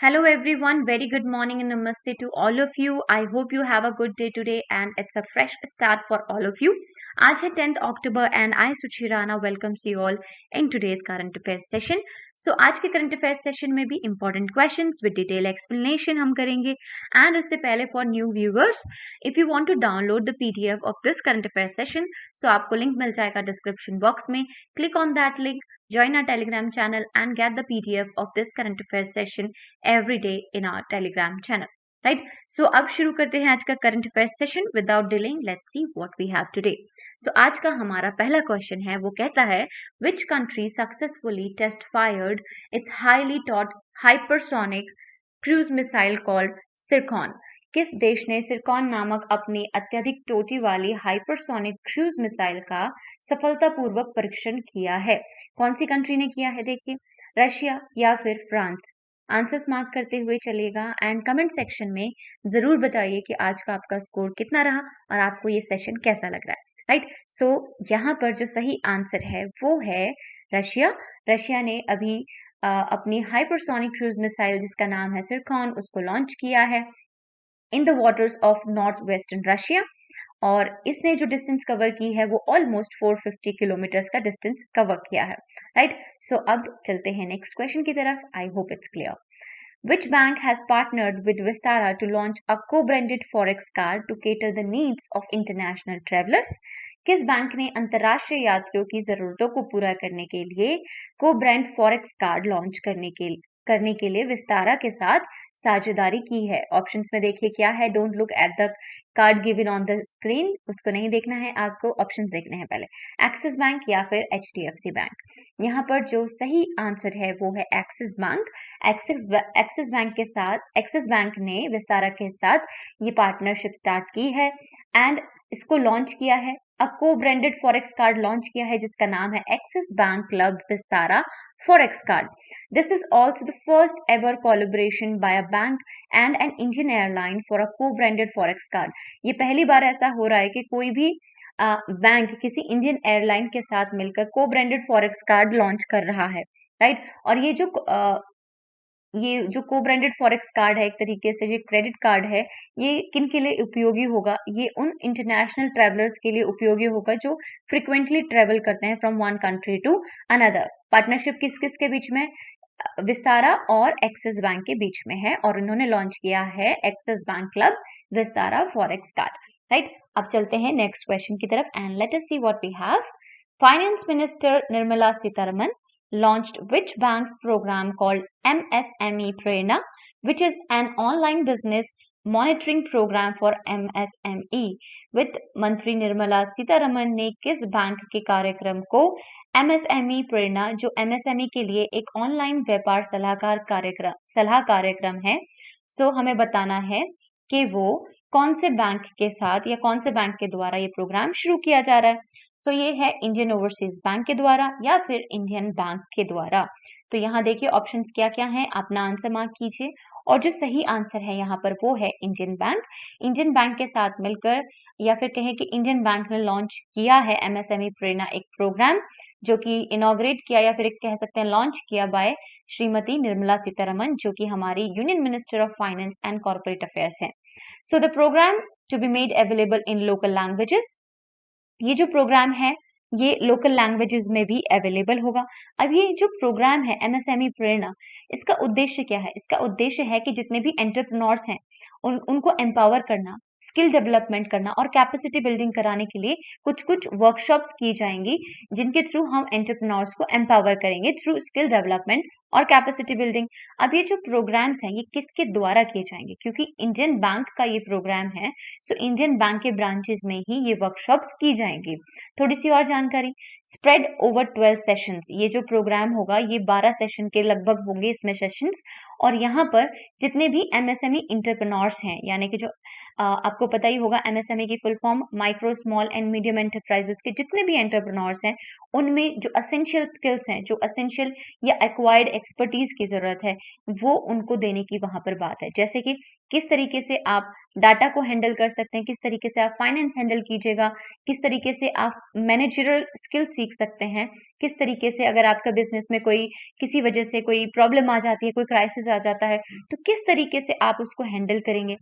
Hello everyone, very good morning and namaste to all of you. I hope you have a good day today and it's a fresh start for all of you. आज है 10th October and I Suchi Rana welcomes you all in today's current affairs session. So आज के current affairs session में भी important questions with detailed explanation हम करेंगे and उससे पहले for new viewers, if you want to download the PDF of this current affairs session, so आपको link मिल जाएगा description box में. Click on that link. Join our Telegram channel and get the PDF of this current affairs session every day in our Telegram channel. Right? So अब शुरू करते हैं आज का current affairs session without delaying. Let's see what we have today. So आज का हमारा पहला question है वो कहता है which country successfully test fired its highly taught hypersonic cruise missile called Zircon. किस देश ने सिरकॉन नामक अपनी अत्यधिक टोटी वाली हाइपरसोनिक क्रूज मिसाइल का सफलतापूर्वक परीक्षण किया है? कौन सी कंट्री ने किया है? देखिए, रशिया या फिर फ्रांस? आंसर्स मार्क करते हुए चलिएगा एंड कमेंट सेक्शन में जरूर बताइए कि आज का आपका स्कोर कितना रहा और आपको ये सेशन कैसा लग रहा है. राइट, सो यहाँ पर जो सही आंसर है वो है रशिया. रशिया ने अभी अपनी हाइपरसोनिक क्रूज मिसाइल जिसका नाम है सिरकॉन उसको लॉन्च किया है in the waters of north western Russia और इसने जो डिस्टेंस कवर की है वो ऑलमोस्ट 450 किलोमीटर्स का डिस्टेंस कवर किया है. राइट, सो अब चलते हैं नेक्स्ट क्वेश्चन की तरफ. आई hope it's clear. Which bank has partnered with Vistara to launch a co-branded forex card to cater the needs of international travelers? किस बैंक ने अंतर्राष्ट्रीय यात्रियों की जरूरतों को पूरा करने के लिए को-ब्रांड फॉरेक्स कार्ड लॉन्च करने के लिए विस्तारा के साथ साझेदारी की है? ऑप्शंस में देखिए क्या है. Don't look at the card given on the screen, उसको नहीं देखना है, आपको ऑप्शंस देखने हैं पहले. एक्सिस बैंक या फिर HDFC बैंक. यहाँ पर जो सही आंसर है वो है एक्सिस बैंक. एक्सिस बैंक ने विस्तारा के साथ ये पार्टनरशिप स्टार्ट की है एंड इसको लॉन्च किया है. अ को ब्रांडेड फॉरेक्स कार्ड लॉन्च किया है जिसका नाम है Axis bank club Vistara Forex card. This is also the first ever collaboration by a bank and an Indian airline for a co-branded Forex card. ये पहली बार ऐसा हो रहा है कि कोई भी बैंक किसी इंडियन एयरलाइन के साथ मिलकर को-ब्रांडेड फॉरेक्स कार्ड लॉन्च कर रहा है. राइट, और ये जो को ब्रांडेड फॉरेक्स कार्ड है एक तरीके से ये क्रेडिट कार्ड है, ये किन के लिए उपयोगी होगा? ये उन इंटरनेशनल ट्रैवलर्स के लिए उपयोगी होगा जो फ्रिक्वेंटली ट्रेवल करते हैं from one country to another. Partnership किस किस के बीच में? विस्तारा और एक्सिस बैंक के बीच में है और इन्होंने लॉन्च किया है Axis bank club Vistara forex card. Right, अब चलते हैं नेक्स्ट क्वेश्चन की तरफ and let us see what we have. Finance minister Nirmala Sitharaman launched which bank's program called MSME Prerna, which is an online business monitoring program for MSME. वित्त मंत्री निर्मला सीतारमन ने किस bank के कार्यक्रम को MSME प्रेरणा, जो MSME के लिए एक ऑनलाइन व्यापार सलाह कार्यक्रम है, सो हमें बताना है कि वो कौन से बैंक के साथ या कौन से बैंक के द्वारा ये प्रोग्राम शुरू किया जा रहा है. तो ये है इंडियन ओवरसीज बैंक के द्वारा या फिर इंडियन बैंक के द्वारा. तो यहाँ देखिए ऑप्शंस क्या क्या हैं, अपना आंसर मार्क कीजिए और जो सही आंसर है यहाँ पर वो है इंडियन बैंक. इंडियन बैंक के साथ मिलकर या फिर कहें कि इंडियन बैंक ने लॉन्च किया है MSME प्रेरणा, एक प्रोग्राम जो कि इनॉग्रेट किया या फिर कह सकते हैं लॉन्च किया बाय श्रीमती निर्मला सीतारमन जो कि हमारी union minister of finance and corporate affairs हैं. So the program to be made available in local languages. ये जो प्रोग्राम है ये लोकल लैंग्वेजेस में भी अवेलेबल होगा. अब ये जो प्रोग्राम है MSME प्रेरणा, इसका उद्देश्य क्या है? इसका उद्देश्य है कि जितने भी एंटरप्रेन्योर्स हैं उनको एम्पावर करना, स्किल डेवलपमेंट करना और कैपेसिटी बिल्डिंग कराने के लिए कुछ कुछ वर्कशॉप्स की जाएंगी जिनके थ्रू हम एंटरप्रेन्योर्स को एम्पावर करेंगे थ्रू स्किल डेवलपमेंट और कैपेसिटी बिल्डिंग. अब ये जो प्रोग्राम्स हैं ये किसके द्वारा किए जाएंगे? क्योंकि इंडियन बैंक का ये प्रोग्राम है, सो इंडियन बैंक के ब्रांचेस में ही ये वर्कशॉप्स की जाएंगी. थोड़ी सी और जानकारी, स्प्रेड ओवर 12 सेशंस. ये जो प्रोग्राम होगा ये 12 सेशन के लगभग होंगे इसमें सेशंस और यहाँ पर जितने भी MSME इंटरप्रेन्योर्स हैं, यानी कि जो आपको पता ही होगा MSME की full form micro small and medium enterprises के जितने भी एंटरप्रेन्योर्स हैं उनमें जो असेंशियल स्किल्स हैं, जो असेंशियल या एक्वायर्ड एक्सपर्टीज की जरूरत है वो उनको देने की वहां पर बात है. जैसे कि किस तरीके से आप डाटा को हैंडल कर सकते हैं, किस तरीके से आप फाइनेंस हैंडल कीजिएगा, किस तरीके से आप मैनेजरल स्किल सीख सकते हैं, किस तरीके से अगर आपका बिजनेस में कोई किसी वजह से कोई प्रॉब्लम आ जाती है, कोई क्राइसिस आ जाता है, तो किस तरीके से आप उसको हैंडल करेंगे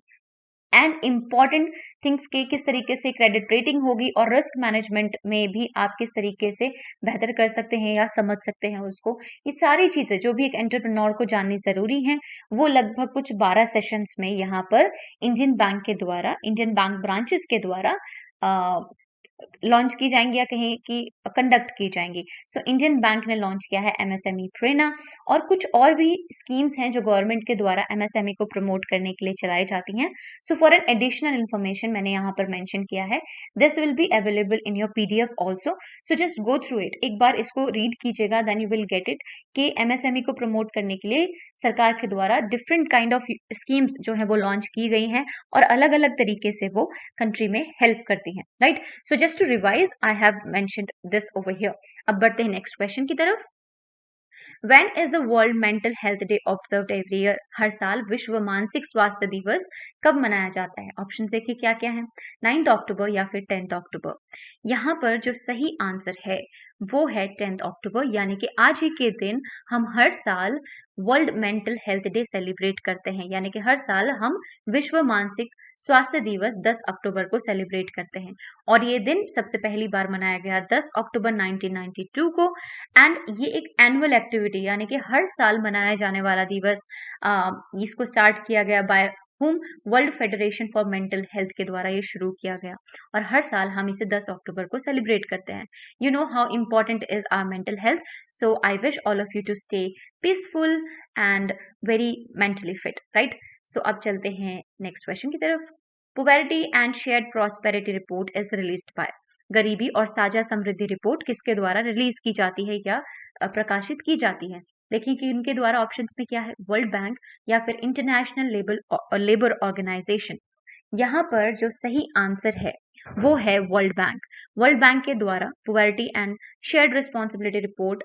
एंड इम्पॉर्टेंट थिंग्स के किस तरीके से क्रेडिट रेटिंग होगी और रिस्क मैनेजमेंट में भी आप किस तरीके से बेहतर कर सकते हैं या समझ सकते हैं उसको। ये सारी चीजें जो भी एक एंटरप्रेन्योर को जाननी जरूरी है, वो लगभग कुछ 12 सेशंस में यहाँ पर इंडियन बैंक के द्वारा, इंडियन बैंक ब्रांचेस के द्वारा लॉन्च की जाएंगी या कहीं की कंडक्ट की जाएंगी। सो इंडियन बैंक ने लॉन्च किया है एमएसएमई प्रेरणा, और कुछ और भी स्कीम्स हैं जो गवर्नमेंट के द्वारा एमएसएमई को प्रमोट करने के लिए चलाई जाती हैं। So for an additional information मैंने यहाँ पर मेंशन किया है, this will be available in your PDF also, so just go through it, एक बार इसको रीड कीजिएगा, then you will get it कि एमएसएमई को प्रमोट करने के लिए सरकार के द्वारा डिफरेंट काइंड ऑफ स्कीम्स जो है वो लॉन्च की गई हैं और अलग अलग तरीके से वो कंट्री में हेल्प करती हैं, right. So just to revise, I have mentioned this over here. अब बढ़ते हैं नेक्स्ट क्वेश्चन की तरफ। When is the World Mental Health Day observed every year? हर साल विश्व मानसिक स्वास्थ्य दिवस कब मनाया जाता है? ऑप्शन देखिए क्या क्या है, 9 अक्टूबर या फिर 10 अक्टूबर। यहाँ पर जो सही आंसर है वो है 10 अक्टूबर, यानी कि आज ही के दिन हम हर साल world mental health day celebrate करते हैं, यानी कि हर साल हम विश्व मानसिक स्वास्थ्य दिवस 10 अक्टूबर को सेलिब्रेट करते हैं। और ये दिन सबसे पहली बार मनाया गया 10 अक्टूबर 1992 को, एंड ये एक एनुअल एक्टिविटी यानी कि हर साल मनाया जाने वाला दिवस, इसको स्टार्ट किया गया by whom, world federation for mental health के द्वारा ये शुरू किया गया, और हर साल हम इसे 10 अक्टूबर को सेलिब्रेट करते हैं। You know how important is our mental health, so I wish all of you to stay peaceful and very mentally fit, right. So अब चलते हैं नेक्स्ट क्वेश्चन की तरफ। Poverty and shared prosperity report is released by, गरीबी और साझा समृद्धि report किसके द्वारा रिलीज की जाती है या प्रकाशित की जाती है? देखिए कि इनके द्वारा ऑप्शंस में क्या है, वर्ल्ड बैंक या फिर इंटरनेशनल लेबर ऑर्गेनाइजेशन। यहाँ पर जो सही आंसर है वो है वर्ल्ड बैंक। वर्ल्ड बैंक के द्वारा poverty and shared responsibility report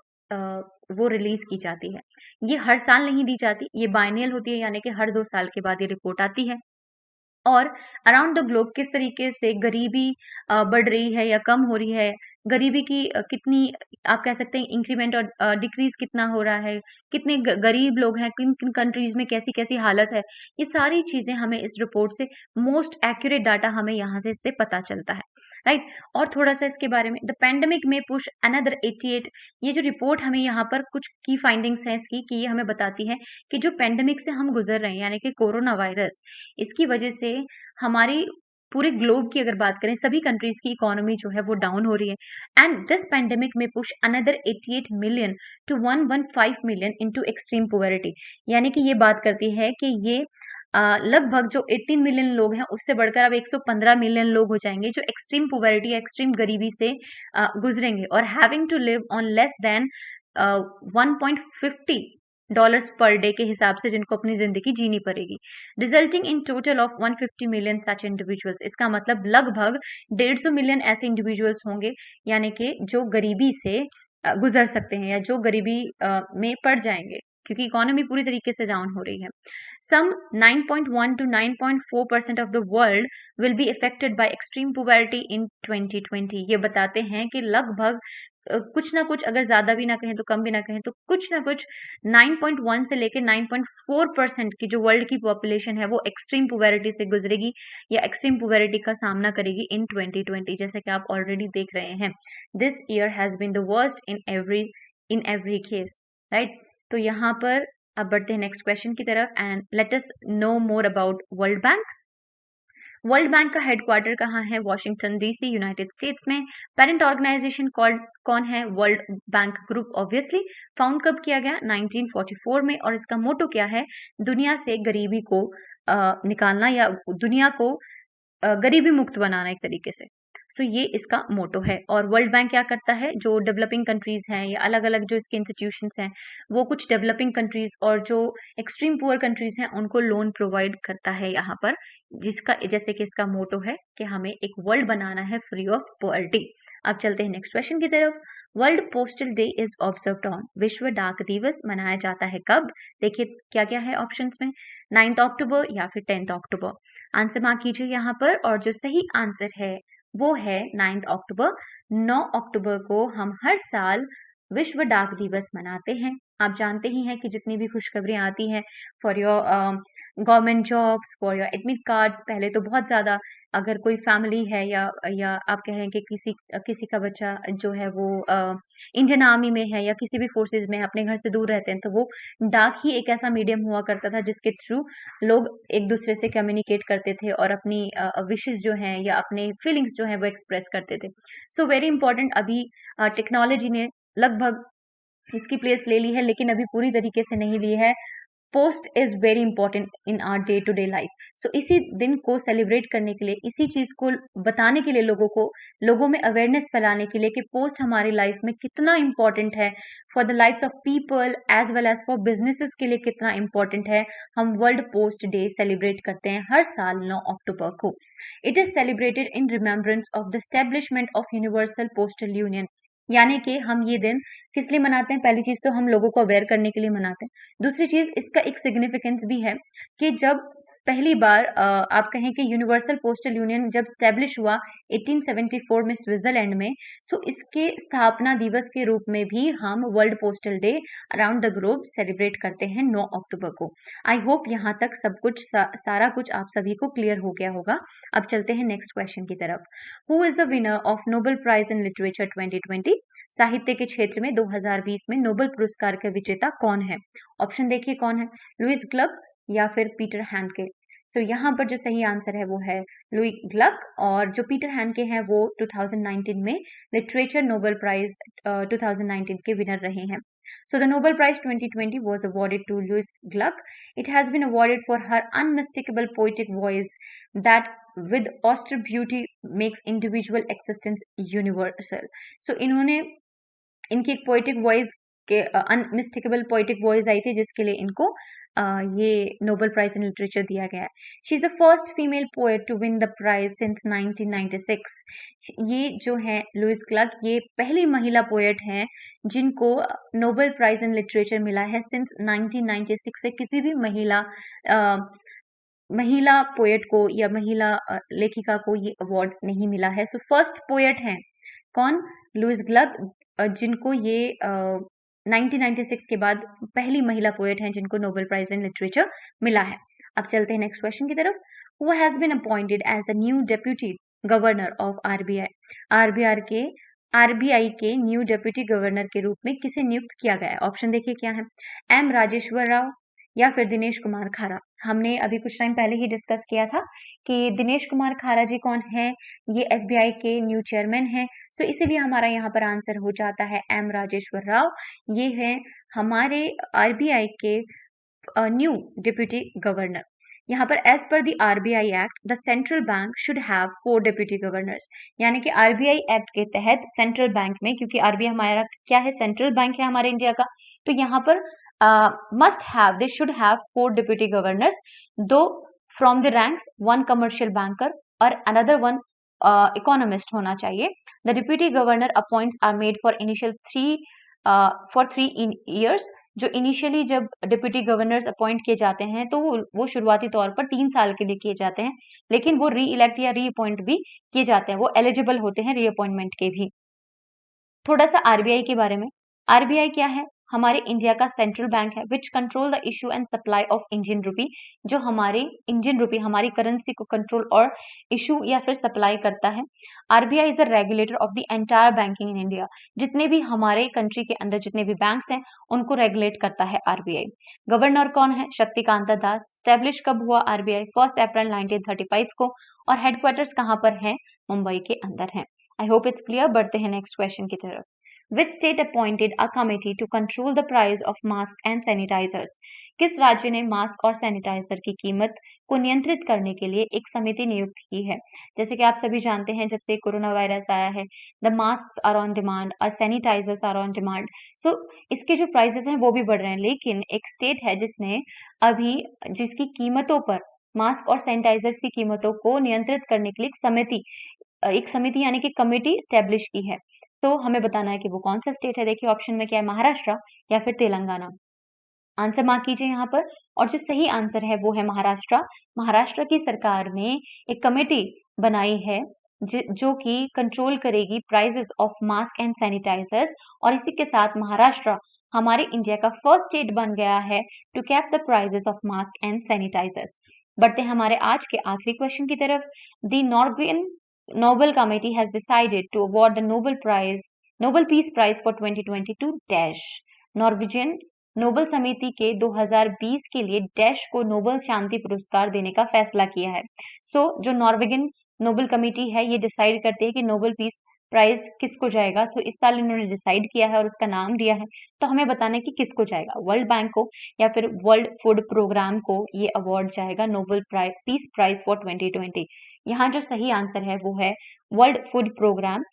वो रिलीज की जाती है। ये हर साल नहीं दी जाती, ये बाइनियल होती है, यानी कि हर 2 साल के बाद ये रिपोर्ट आती है। और अराउंड द ग्लोब किस तरीके से गरीबी बढ़ रही है या कम हो रही है, गरीबी की कितनी आप कह सकते हैं इंक्रीमेंट और डिक्रीज कितना हो रहा है, कितने गरीब लोग हैं, किन किन कंट्रीज में कैसी कैसी हालत है, ये सारी चीजें हमें इस रिपोर्ट से, मोस्ट एक्यूरेट डाटा हमें यहाँ से इससे पता चलता है, राइट। और थोड़ा सा इसके बारे में, द पेंडेमिक में पुश अनदर 88, ये जो रिपोर्ट हमें यहाँ पर कुछ की फाइंडिंग्स हैं इसकी, कि ये हमें बताती है कि जो पेंडेमिक से हम गुजर रहे हैं यानी कि कोरोना वायरस, इसकी वजह से हमारी पूरे ग्लोब की अगर बात करें, सभी कंट्रीज की इकोनॉमी जो है वो डाउन हो रही है, एंड दिस पेंडेमिक में push another 88 million to 115 million into extreme poverty, यानी कि ये बात करती है कि ये लगभग जो 18 मिलियन लोग हैं उससे बढ़कर अब 115 मिलियन लोग हो जाएंगे जो एक्सट्रीम पोवर्टी या एक्सट्रीम गरीबी से गुजरेंगे, और having to live on less than 1.50 dollars per day के हिसाब से जिनको अपनी जिंदगी जीनी पड़ेगी, resulting in total of 150 million such individuals. इसका मतलब लगभग 150 मिलियन ऐसे इंडिविजुअल्स होंगे यानी कि जो गरीबी से गुजर सकते हैं या जो गरीबी में पड़ जाएंगे, क्योंकि इकोनॉमी पूरी तरीके से डाउन हो रही है। Some 9.1 to 9.4% of the world will be affected by extreme poverty in 2020। ये बताते हैं कि लगभग कुछ ना कुछ, अगर ज्यादा भी ना कहें तो कम भी ना कहें तो कुछ ना कुछ 9.1 से लेकर 9.4% की जो वर्ल्ड की पॉपुलेशन है वो एक्सट्रीम पोवर्टी से गुजरेगी या एक्सट्रीम पोवर्टी का सामना करेगी इन 2020, जैसे कि आप ऑलरेडी देख रहे हैं। This year has been the worst in every case, right. तो यहाँ पर अब बढ़ते हैं नेक्स्ट क्वेश्चन की तरफ, and let us know more about world bank. World bank का हेडक्वार्टर कहाँ है? वॉशिंगटन डीसी, यूनाइटेड स्टेट्स में। पेरेंट ऑर्गेनाइजेशन कौन है? World bank group obviously. Found कब किया गया? 1944 में। और इसका मोटो क्या है? दुनिया से गरीबी को निकालना या दुनिया को गरीबी मुक्त बनाना एक तरीके से। सो ये इसका मोटो है। और वर्ल्ड बैंक क्या करता है? जो डेवलपिंग कंट्रीज हैं या अलग अलग जो इसके इंस्टीट्यूशंस हैं वो कुछ डेवलपिंग कंट्रीज और जो एक्सट्रीम पुअर कंट्रीज हैं उनको लोन प्रोवाइड करता है यहाँ पर, जिसका जैसे कि इसका मोटो है कि हमें एक वर्ल्ड बनाना है फ्री ऑफ पॉवर्टी। अब चलते हैं नेक्स्ट क्वेश्चन की तरफ। World postal day is observed on, विश्व डाक दिवस मनाया जाता है कब? देखिए क्या क्या है ऑप्शंस में, 9 अक्टूबर या फिर 10 अक्टूबर। आंसर मार्क कीजिए यहाँ पर, और जो सही आंसर है वो है 9 अक्टूबर। 9 अक्टूबर को हम हर साल विश्व डाक दिवस मनाते हैं। आप जानते ही हैं कि जितनी भी खुशखबरियाँ आती हैं for your government jobs, for your admit cards, पहले तो बहुत ज़्यादा, अगर कोई फैमिली है या आप कहें कि किसी का बच्चा जो है वो इंडियन आर्मी में है या किसी भी फोर्सेस में है, अपने घर से दूर रहते हैं, तो वो डाक ही एक ऐसा मीडियम हुआ करता था जिसके थ्रू लोग एक दूसरे से कम्युनिकेट करते थे और अपनी विशेस जो हैं या अपने फीलिंग्स जो हैं वो एक्सप्रेस करते थे। So very important. अभी टेक्नोलॉजी ने लगभग इसकी प्लेस ले ली है, लेकिन अभी पूरी तरीके से नहीं ली है। Post is very important in our day to day life. So इसी दिन को सेलिब्रेट करने के लिए, इसी चीज को बताने के लिए लोगों में अवेयरनेस फैलाने के लिए कि पोस्ट हमारी लाइफ में कितना इंपॉर्टेंट है, for the life of people as well as for businesses के लिए कितना इंपॉर्टेंट है, हम वर्ल्ड पोस्ट डे सेलिब्रेट करते हैं हर साल 9 अक्टूबर को। It is celebrated in remembrance of the establishment of universal postal union. यानी कि हम ये दिन किस लिए मनाते हैं? पहली चीज तो हम लोगों को अवेयर करने के लिए मनाते हैं। दूसरी चीज, इसका एक सिग्निफिकेंस भी है कि जब पहली बार आप कहें कि यूनिवर्सल पोस्टल यूनियन जब स्टैब्लिश हुआ 1874 में स्विट्जरलैंड में, सो इसके स्थापना दिवस के रूप में भी हम world postal day around the globe celebrate करते हैं 9 अक्टूबर को। आई होप यहाँ तक सब कुछ सारा कुछ आप सभी को क्लियर हो गया होगा। अब चलते हैं नेक्स्ट क्वेश्चन की तरफ। Who is the winner of Nobel prize in literature 2020? साहित्य के क्षेत्र में 2020 में नोबेल पुरस्कार का विजेता कौन है? ऑप्शन देखिए कौन है, लुईस ग्लक या फिर पीटर हैंडके। सो यहाँ पर जो सही आंसर है वो है लुई ग्लक, और जो पीटर हैंडके हैं वो 2019 में लिटरेचर नोबेल प्राइज 2019 के विनर रहे हैं। So the Nobel Prize 2020 was awarded to Louise Gluck. It has been awarded for her unmistakable poetic voice that with austere beauty makes individual existence universal. So इन्होंने, इनकी एक poetic voice के unmistakable poetic voice आई थी जिसके लिए इनको ये Nobel prize in literature दिया गया है। She is the first female poet to win the prize since 1996। ये जो है लुईस क्लर्क, ये पहली महिला पोएट हैं जिनको नोबेल प्राइज इन लिटरेचर मिला है सिंस 1996 से किसी भी महिला पोएट को या महिला लेखिका को ये अवार्ड नहीं मिला है। सो फर्स्ट पोएट हैं कौन? लुईस ग्लक, जिनको ये 1996 के बाद पहली महिला पोएट हैं जिनको नोबेल प्राइज इन लिटरेचर मिला है। अब चलते हैं नेक्स्ट क्वेश्चन की तरफ। Who has been appointed as the new deputy governor of RBI? RBI के न्यू डेप्यूटी गवर्नर के रूप में किसे नियुक्त किया गया है? ऑप्शन देखिए क्या है, एम राजेश्वर राव या फिर दिनेश कुमार खारा। हमने अभी कुछ टाइम पहले ही डिस्कस किया था कि दिनेश कुमार खारा जी कौन है, ये एसबीआई के न्यू चेयरमैन हैं। सो इसीलिए हमारा यहाँ पर आंसर हो जाता है एम राजेश्वर राव। ये है हमारे आरबीआई के न्यू डिप्यूटी गवर्नर। यहाँ पर as per the RBI act the central bank should have 4 deputy governors. यानी कि आरबीआई एक्ट के तहत सेंट्रल बैंक में, क्योंकि आरबीआई हमारा क्या है, सेंट्रल बैंक है हमारे इंडिया का, तो यहाँ पर must have, they should have 4 deputy governors, दो from the ranks, one commercial banker और another one economist होना चाहिए। The deputy governor appoints are made for initial 3 years। जो इनिशियली जब डिप्यूटी गवर्नर्स अपॉइंट किए जाते हैं तो वो शुरुआती तौर पर 3 साल के लिए किए जाते हैं, लेकिन वो री इलेक्ट या री अपॉइंट भी किए जाते हैं, वो एलिजिबल होते हैं री अपॉइंटमेंट के भी। थोड़ा सा आरबीआई के बारे में। आरबीआई क्या है? हमारे इंडिया का सेंट्रल बैंक है which control the issue and supply of Indian rupee. जो हमारे इंडियन रूपी, हमारी करेंसी को कंट्रोल और इशू या फिर सप्लाई करता है। RBI is a regulator of the entire banking in India. जितने भी हमारे कंट्री के अंदर जितने भी बैंक्स हैं उनको रेगुलेट करता है आरबीआई। गवर्नर कौन है? शक्तिकांता दास। स्टैब्लिश कब हुआ आरबीआई? 1 अप्रैल 1935 को। और हेडक्वार्टर्स कहाँ पर है? मुंबई के अंदर है। आई होप इट्स क्लियर। बढ़ते हैं नेक्स्ट क्वेश्चन की तरफ। Which state appointed a committee to control the price of masks and sanitizers? किस राज्य ने मास्क और सैनिटाइजर की कीमत को नियंत्रित करने के लिए एक समिति नियुक्त की है? जैसे कि आप सभी जानते हैं, जब से कोरोना वायरस आया है, the mask are on demand और sanitizers are on demand. So इसके जो प्राइसेस हैं वो भी बढ़ रहे हैं, लेकिन एक स्टेट है जिसने अभी जिसकी कीमतों पर, मास्क और सैनिटाइजर्स की कीमतों को नियंत्रित करने के लिए एक समिति यानी कि कमेटी स्टैब्लिश की है। तो हमें बताना है कि वो कौन सा स्टेट है। देखिए ऑप्शन में क्या है, महाराष्ट्र या फिर तेलंगाना। आंसर मार्क कीजिए यहाँ पर, और जो सही आंसर है वो है महाराष्ट्र। महाराष्ट्र की सरकार ने एक कमेटी बनाई है जो कि कंट्रोल करेगी prices of mask and sanitizers. और इसी के साथ महाराष्ट्र हमारे इंडिया का फर्स्ट स्टेट बन गया है to cap the prices of mask and sanitizers. बढ़ते हैं हमारे आज के आखिरी क्वेश्चन की तरफ। The Norwegian Nobel committee has decided to award the Nobel peace prize for 2022 dash. Norwegian Nobel समिति के 2020 के लिए डैश को नोबेल शांति पुरस्कार देने का फैसला किया है। जो नॉर्वेगियन नोबेल कमेटी है ये डिसाइड करती है कि नोबेल पीस प्राइज किसको जाएगा। तो इस साल इन्होंने डिसाइड किया है और उसका नाम दिया है, तो हमें बताना है कि किसको जाएगा, वर्ल्ड बैंक को या फिर वर्ल्ड फूड प्रोग्राम को ये अवार्ड जाएगा नोबेल पीस प्राइज फॉर 2020। यहाँ जो सही आंसर है वो है वर्ल्ड फूड प्रोग्राम।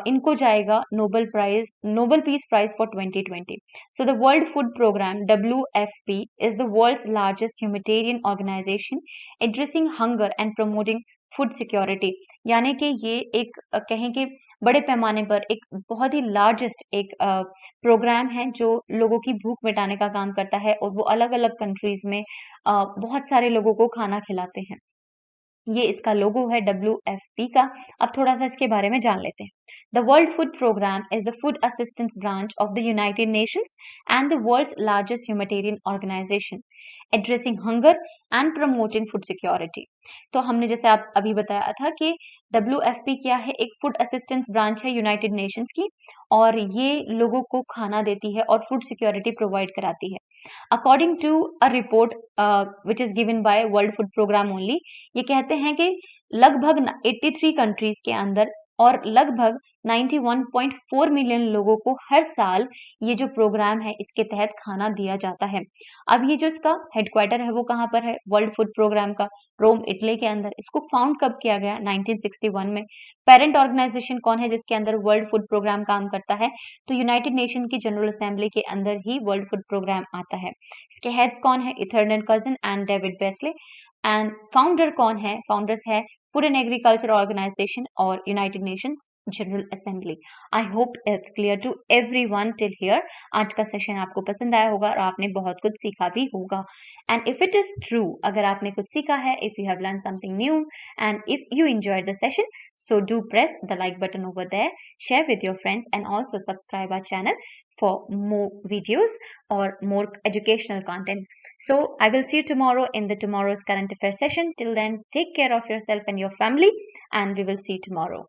इनको जाएगा Nobel peace prize for 2020। So the World Food Program WFP is the world's largest humanitarian organization addressing hunger and promoting food security। यानी कि ये एक कहें कि बड़े पैमाने पर एक बहुत ही लार्जेस्ट एक प्रोग्राम है जो लोगों की भूख मिटाने का काम करता है और वो अलग अलग कंट्रीज में बहुत सारे लोगों को खाना खिलाते हैं। ये इसका लोगो है WFP का। अब थोड़ा सा इसके बारे में जान लेते हैं। The World Food Program is the food assistance branch of the United Nations and the world's largest humanitarian organization, addressing hunger and promoting food security। तो हमने जैसे आप अभी बताया था कि WFP क्या है, एक फूड असिस्टेंस ब्रांच है यूनाइटेड नेशंस की और ये लोगों को खाना देती है और फूड सिक्योरिटी प्रोवाइड कराती है। According to a report which is given by world food programme only, ये कहते हैं कि लगभग 83 कंट्रीज के अंदर और लगभग 91.4 मिलियन लोगों को हर साल ये जो प्रोग्राम है इसके तहत खाना दिया जाता है। अब ये जो इसका हेडक्वार्टर है वो कहाँ पर है, वर्ल्ड फूड प्रोग्राम का रोम इटली के अंदर। इसको फाउंड कब किया गया, 1961 में। पेरेंट ऑर्गेनाइजेशन कौन है जिसके अंदर वर्ल्ड फूड प्रोग्राम काम करता है, तो यूनाइटेड नेशन की जनरल असेंबली के अंदर ही वर्ल्ड फूड प्रोग्राम आता है। इसके हेड्स कौन है, Ertharin Cousin and David Beasley. And founder कौन है, फाउंडर्स है फूड एंड एग्रीकल्चर ऑर्गेनाइजेशन और United Nations General Assembly. I hope it's clear to everyone till here. आज का सेशन आपको पसंद आया होगा और आपने बहुत कुछ सीखा भी होगा। And if it is true, अगर आपने कुछ सीखा है, if you have learn something new and if you enjoyed the session, so do press the like button over there, share with your friends and also subscribe our channel for more videos or more educational content. So I will see you tomorrow in the tomorrow's current affairs session. Till then, take care of yourself and your family and we will see you tomorrow.